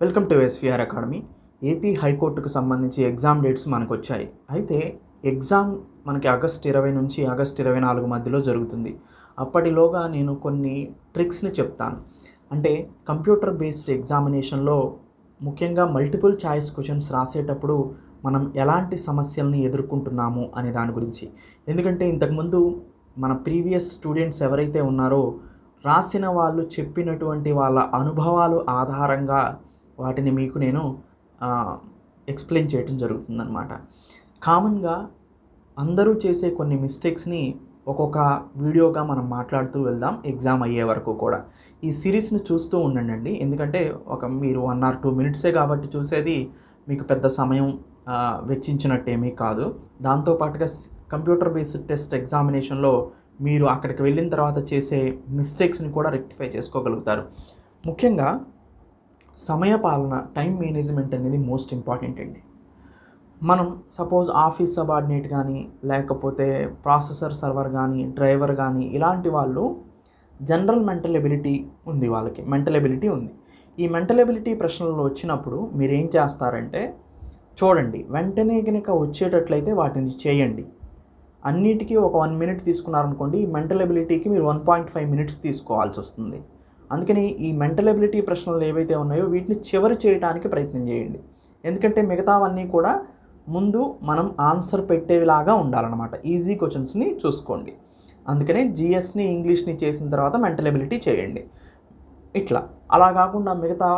Welcome to SVR academy. AP హైకోర్టుకు సంబంధించి exam dates మనకు వచ్చాయి. అయితే ఎగ్జామ్ మనకి ఆగస్ట్ 20 నుంచి ఆగస్ట్ 24 మధ్యలో జరుగుతుంది. అప్పటిలోగా నేను కొన్ని ట్రిక్స్ని చెప్తాను. అంటే కంప్యూటర్ బేస్డ్ ఎగ్జామినేషన్లో ముఖ్యంగా మల్టిపుల్ చాయిస్ క్వశ్చన్స్ రాసేటప్పుడు మనం ఎలాంటి సమస్యల్ని ఎదుర్కొంటున్నాము అనే దాని గురించి. ఎందుకంటే ఇంతకుముందు మన ప్రీవియస్ స్టూడెంట్స్ ఎవరైతే ఉన్నారో రాసిన వాళ్ళు చెప్పినటువంటి వాళ్ళ అనుభవాలు ఆధారంగా వాటిని మీకు నేను ఎక్స్ప్లెయిన్ చేయడం జరుగుతుందన్నమాట. కామన్గా అందరూ చేసే కొన్ని మిస్టేక్స్ని ఒక్కొక్క వీడియోగా మనం మాట్లాడుతూ వెళ్దాం ఎగ్జామ్ అయ్యే వరకు కూడా. ఈ సిరీస్ని చూస్తూ ఉండండి. ఎందుకంటే మీరు 1 or 2 minutes కాబట్టి చూసేది మీకు పెద్ద సమయం వెచ్చించినట్టేమీ కాదు. దాంతోపాటుగా కంప్యూటర్ బేస్డ్ టెస్ట్ ఎగ్జామినేషన్లో మీరు అక్కడికి వెళ్ళిన తర్వాత చేసే మిస్టేక్స్ని కూడా రెక్టిఫై చేసుకోగలుగుతారు. ముఖ్యంగా సమయపాలన, టైం మేనేజ్మెంట్ అనేది మోస్ట్ ఇంపార్టెంట్ అండి. మనం సపోజ్ ఆఫీస్ సబార్డినేట్ కానీ, లేకపోతే ప్రాసెసర్ సర్వర్ కానీ, డ్రైవర్ కానీ, ఇలాంటి వాళ్ళు జనరల్ మెంటల్ ఎబిలిటీ ఉంది, వాళ్ళకి మెంటల్ ఎబిలిటీ ఉంది. ఈ మెంటల్ ఎబిలిటీ ప్రశ్నలు వచ్చినప్పుడు మీరు ఏం చేస్తారంటే, చూడండి, వెంటనే కనుక వచ్చేటట్లయితే వాటిని చేయండి. అన్నిటికీ ఒక 1 minute తీసుకున్నారనుకోండి, ఈ మెంటల్ ఎబిలిటీకి మీరు 1.5 minutes తీసుకోవాల్సి వస్తుంది. అందుకని ఈ మెంటల్ ఎబిలిటీ ప్రశ్నలు ఏవైతే ఉన్నాయో వీటిని చివరి చేయడానికి ప్రయత్నం చేయండి. ఎందుకంటే మిగతావన్నీ కూడా ముందు మనం ఆన్సర్ పెట్టేలాగా ఉండాలన్నమాట. ఈజీ క్వశ్చన్స్ని చూసుకోండి. అందుకనే జిఎస్ని, ఇంగ్లీష్ని చేసిన తర్వాత మెంటల్ ఎబిలిటీ చేయండి. ఇట్లా అలా కాకుండా మిగతా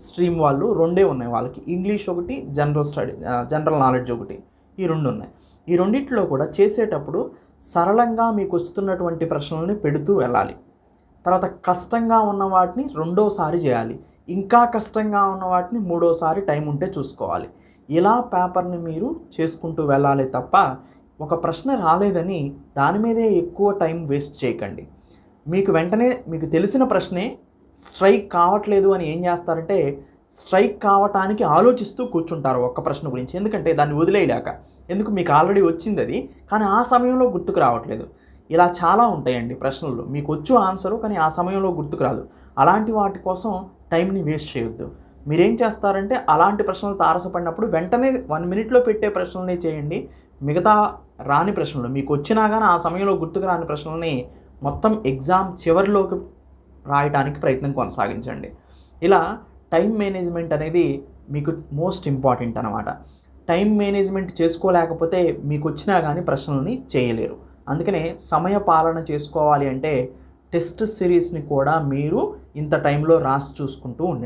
స్ట్రీమ్ వాళ్ళు 2 ఉన్నాయి. వాళ్ళకి ఇంగ్లీష్ ఒకటి, జనరల్ నాలెడ్జ్ ఒకటి, ఈ 2 ఉన్నాయి. ఈ రెండిట్లో కూడా చేసేటప్పుడు సరళంగా మీకు వస్తున్నటువంటి ప్రశ్నల్ని పెడుతూ వెళ్ళాలి. తర్వాత కష్టంగా ఉన్న వాటిని 2వసారి చేయాలి. ఇంకా కష్టంగా ఉన్న వాటిని 3వసారి టైం ఉంటే చూసుకోవాలి. ఇలా పేపర్ని మీరు చేసుకుంటూ వెళ్ళాలి తప్ప ఒక ప్రశ్న రాలేదని దాని మీదే ఎక్కువ టైం వేస్ట్ చేయకండి. మీకు వెంటనే మీకు తెలిసిన ప్రశ్నే స్ట్రైక్ కావట్లేదు అని ఏం చేస్తారంటే, స్ట్రైక్ కావటానికి ఆలోచిస్తూ కూర్చుంటారు ఒక్క ప్రశ్న గురించి. ఎందుకంటే దాన్ని వదిలేయలేక. ఎందుకు, మీకు ఆల్రెడీ వచ్చింది అది, కానీ ఆ సమయంలో గుర్తుకు రావట్లేదు. ఇలా చాలా ఉంటాయండి ప్రశ్నలు. మీకు వచ్చు ఆన్సరు, కానీ ఆ సమయంలో గుర్తుకు రాదు. అలాంటి వాటి కోసం టైంని వేస్ట్ చేయొద్దు. మీరేం చేస్తారంటే, అలాంటి ప్రశ్నలు తారసపడినప్పుడు వెంటనే 1 minuteలో పెట్టే ప్రశ్నలనే చేయండి. మిగతా రాని ప్రశ్నలు, మీకు వచ్చినా కానీ ఆ సమయంలో గుర్తుకు రాని ప్రశ్నలని మొత్తం ఎగ్జామ్ చివరిలోకి రాయడానికి ప్రయత్నం కొనసాగించండి. ఇలా టైం మేనేజ్మెంట్ అనేది మీకు మోస్ట్ ఇంపార్టెంట్ అన్నమాట. టైం మేనేజ్మెంట్ చేసుకోలేకపోతే మీకు వచ్చినా కానీ ప్రశ్నలని చేయలేరు. అందుకనే సమయ పాలన చేసుకోవాలి అంటే టెస్ట్ సిరీస్ని కూడా మీరు ఇంత టైంలో రాసి చూసుకుంటూ ఉండండి.